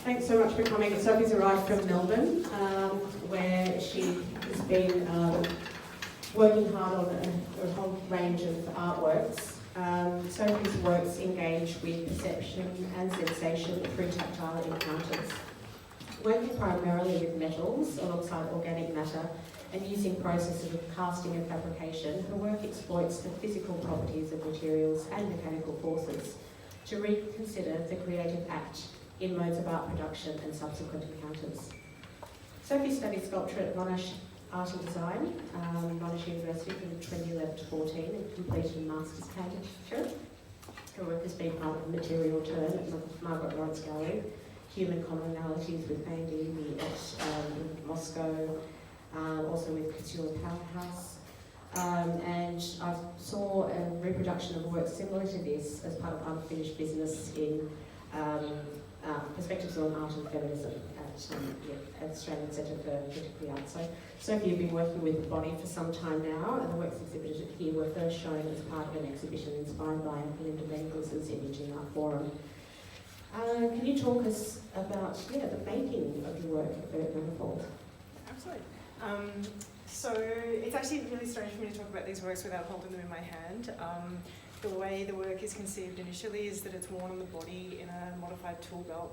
Thanks so much for coming. Sophie's arrived from Melbourne, where she has been working hard on a whole range of artworks. Sophie's works engage with perception and sensation through tactile encounters. Working primarily with metals alongside organic matter and using processes of casting and fabrication, her work exploits the physical properties of materials and mechanical forces to reconsider the creative act in modes of art production and subsequent encounters. Sophie studied sculpture at Monash Art and Design, Monash University from 2011 to 14, and completed a master's candidature. Her work has been part of Material Turn at Margaret Lawrence Gallery, Human Commonalities with A&D at Moscow, also with Couture Powerhouse. And I saw a reproduction of work similar to this as part of Unfinished Business in Perspectives on Art and Feminism at Australian Centre for Contemporary Art. So Sophie, you've been working with the body for some time now, and the works exhibited here were first shown as part of an exhibition inspired by Linda Bengalis's Imaging Art Forum. Can you talk us about the making of your work at Burt Manifold? Absolutely. So it's actually really strange for me to talk about these works without holding them in my hand. The way the work is conceived initially is that it's worn on the body in a modified tool belt,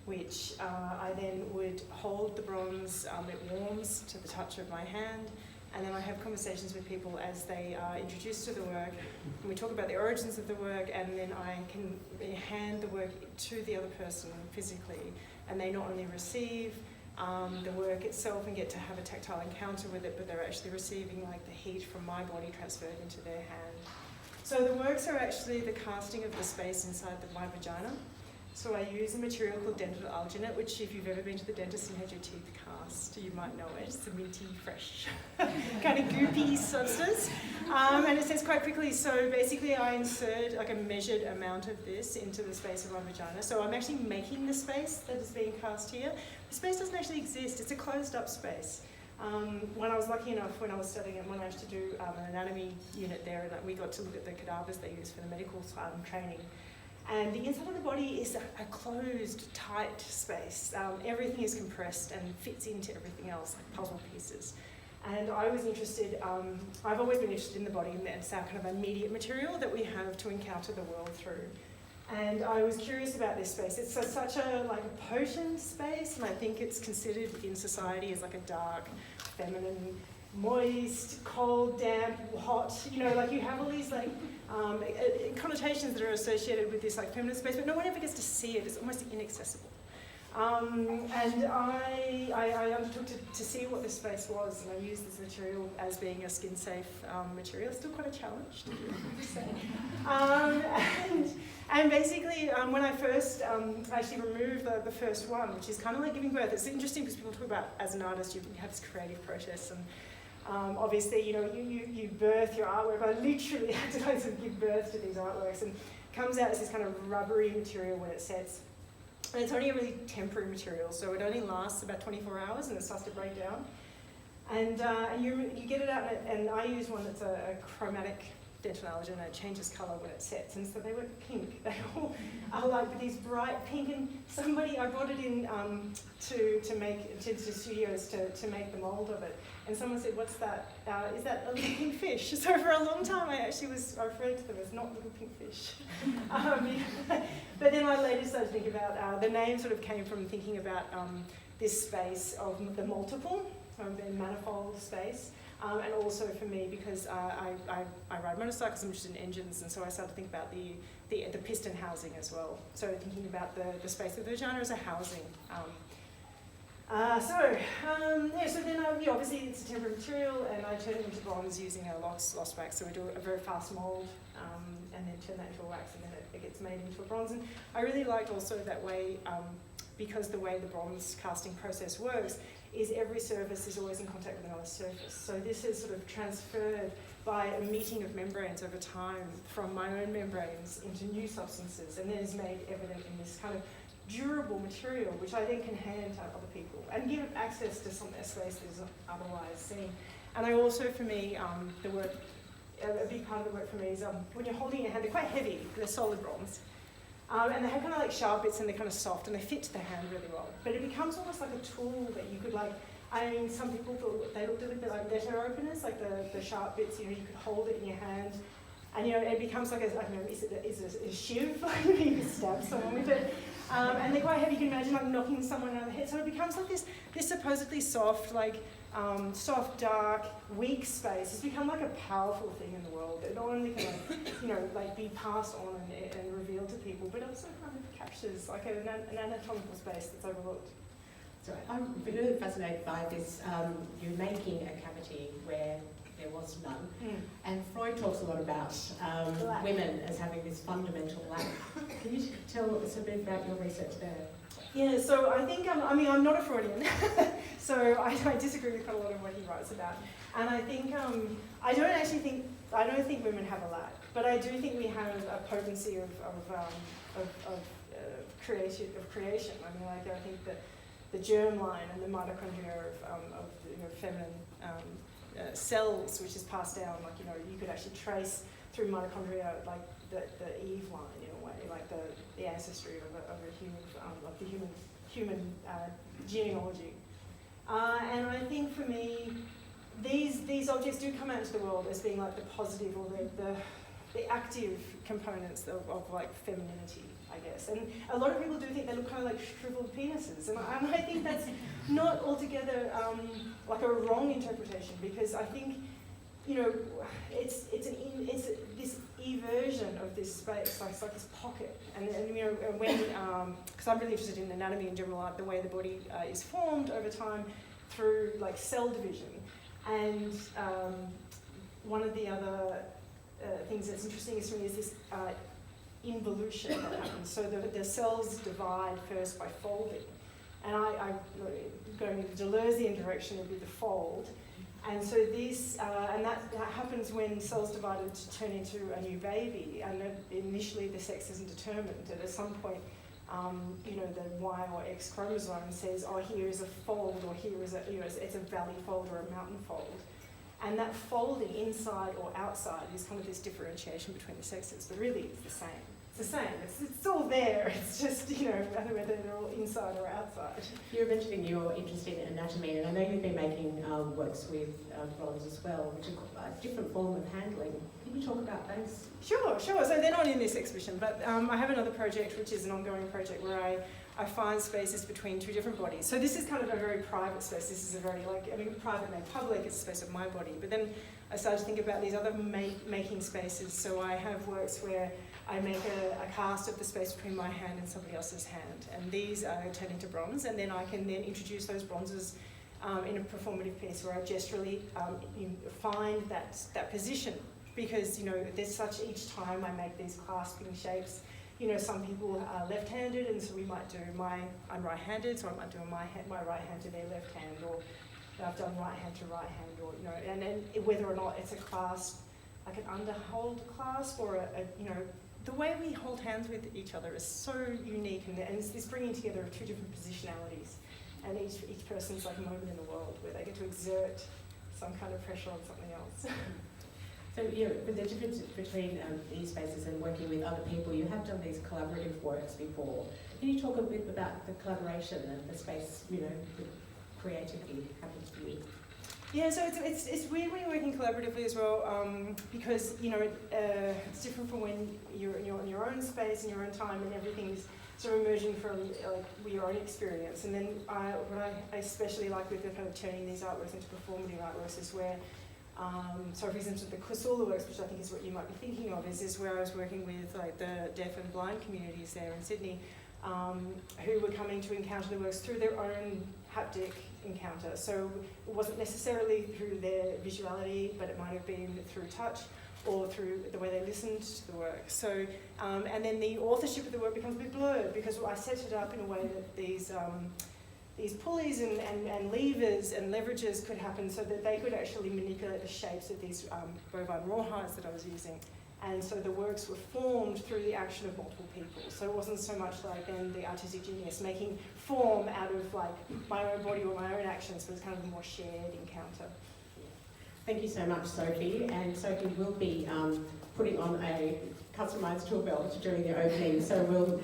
which I then would hold the bronze, it warms to the touch of my hand, and then I have conversations with people as they are introduced to the work, and we talk about the origins of the work, and then I can hand the work to the other person physically, and they not only receive the work itself and get to have a tactile encounter with it, but they're actually receiving like the heat from my body transferred into their hand. So the works are actually the casting of the space inside my vagina. So I use a material called dental alginate, which if you've ever been to the dentist and had your teeth cast, you might know it. It's a minty, fresh, kind of goopy substance. And it says quite quickly, so basically I insert like a measured amount of this into the space of my vagina. So I'm actually making the space that is being cast here. The space doesn't actually exist, it's a closed up space. When I was lucky enough, when I was studying at Monash to do an anatomy unit there, and we got to look at the cadavers they use for the medical training. And the inside of the body is a closed, tight space. Everything is compressed and fits into everything else, like puzzle pieces. And I was interested, I've always been interested in the body, and it's our kind of immediate material that we have to encounter the world through. And I was curious about this space. It's such a potent space, and I think it's considered in society as like a dark, feminine, moist, cold, damp, hot. You know, like you have all these connotations that are associated with this like feminine space, but no one ever gets to see it. It's almost inaccessible. And I undertook to see what this space was, and I used this material as being a skin-safe material. Still quite a challenge, to say. And basically, when I first actually removed the first one, which is kind of like giving birth, it's interesting because people talk about, as an artist, you have this creative process, and obviously, you know, you birth your artwork. I literally had to sort of give birth to these artworks, and it comes out as this kind of rubbery material when it sets. And it's only a really temporary material, so it only lasts about 24 hours and it starts to break down. And you get it out, and I use one that's a chromatic dental allergen, and it changes colour when it sets. And so they were pink. They all are like these bright pink. And I brought it in to the studios to make the mould of it. And someone said, "What's that? Is that a little pink fish?" So for a long time, I referred to them as not little pink fish. But then I later started to think about the name. Sort of came from thinking about this space of the multiple, the manifold space. And also for me, because I ride motorcycles, I'm interested in engines, and so I started to think about the piston housing as well. So thinking about the space of the vagina as a housing. So then obviously it's a temporary material, and I turn it into bronze using a lost wax. So we do a very fast mould, and then turn that into a wax, and then it gets made into a bronze. And I really liked also that way, because the way the bronze casting process works is every surface is always in contact with another surface. So this is sort of transferred by a meeting of membranes over time from my own membranes into new substances, and then is made evident in this kind of durable material, which I then can hand to other people and give access to some space that isn't otherwise seen. And I also, for me, the work, a big part of the work for me is when you're holding your hand, they're quite heavy, they're solid bronze. And they have kind of like sharp bits and they're kind of soft and they fit to the hand really well. But it becomes almost like a tool that you could like, I mean, some people thought they looked a little bit like letter openers, like the sharp bits, you know, you could hold it in your hand. And you know, it becomes like a, I don't know, is it a shiv? Like you can stab someone with it. And they're quite heavy, you can imagine like knocking someone on the head. So it becomes like this supposedly soft, like soft, dark, weak space. It's become like a powerful thing in the world. It not only can like, you know, like be passed on and revealed to people, but also kind of captures like an anatomical space that's overlooked. So I'm really fascinated by this, you making a cavity where there was none. And Freud talks a lot about women as having this fundamental lack. Can you tell us a bit about your research there? Yeah, so I think, I mean, I'm not a Freudian, so I disagree with quite a lot of what he writes about. And I think, I don't think women have a lack, but I do think we have a potency of creation. I mean, like, I think that the germline and the mitochondria of you know, feminine cells, which is passed down, like, you know, you could actually trace through mitochondria, like the Eve line in a way, like the ancestry of the human genealogy. And I think for me, these objects do come out into the world as being like the positive or the active components of like femininity, I guess. And a lot of people do think they look kind of like shriveled penises, and I think that's not altogether like a wrong interpretation, because I think, you know, it's this eversion of this space, like it's like this pocket, and you know, when because I'm really interested in anatomy in general, like the way the body is formed over time through like cell division, and one of the other things that's interesting is for me is this involution that happens. So the cells divide first by folding, and I going in the Deleuzian direction would be the fold. And so this, and that happens when cells divided to turn into a new baby, and initially the sex isn't determined, and at some point, you know, the Y or X chromosome says, oh, here is a fold, or here is a, you know, it's a valley fold or a mountain fold. And that folding inside or outside is kind of this differentiation between the sexes, but really it's the same. It's the same, it's all there, it's just, you know, whether they're all inside or outside. You were mentioning you're interested in anatomy, and I know you've been making works with bronze as well, which is a different form of handling. Can you talk about those? Sure. So they're not in this exhibition, but I have another project which is an ongoing project where I find spaces between two different bodies. So this is kind of a very private space. This is a very, like, I mean, private made public, it's a space of my body. But then I started to think about these other making spaces. So I have works where I make a cast of the space between my hand and somebody else's hand. And these are turned into bronze, and then I can then introduce those bronzes in a performative piece where I gesturally find that position. Because, you know, there's such, each time I make these clasping shapes, you know, some people are left-handed, and so we might do I'm right-handed, so I might do my right hand to their left hand, or I've done right hand to right hand, or, you know, and then whether or not it's a clasp, like an underhold clasp, or you know, the way we hold hands with each other is so unique, and it's this bringing together of two different positionalities, and each person's like a moment in the world where they get to exert some kind of pressure on something else. So, yeah, with the difference between these spaces and working with other people, you have done these collaborative works before. Can you talk a bit about the collaboration and the space, you know, the creativity happens for you? Yeah, so it's weird when you're working collaboratively as well, because, you know, it's different from when you're in your own space, in your own time, and everything's sort of emerging from like your own experience. And then what I especially like with the kind of turning these artworks into performative artworks is where, so for example, the Kusula works, which I think is what you might be thinking of, is where I was working with like the deaf and blind communities there in Sydney, who were coming to encounter the works through their own haptic encounter. So it wasn't necessarily through their visuality, but it might have been through touch or through the way they listened to the work. So, and then the authorship of the work becomes a bit blurred, because I set it up in a way that these pulleys and levers and leverages could happen so that they could actually manipulate the shapes of these bovine rawhides that I was using. And so the works were formed through the action of multiple people. So it wasn't so much like then the artistic genius making form out of like my own body or my own actions, but it's kind of a more shared encounter. Thank you so much, Sophie. And Sophie will be putting on a customised tool belt during the opening, so we'll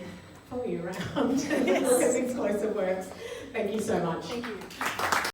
follow you around and look at these closer works. Thank you so much. Thank you.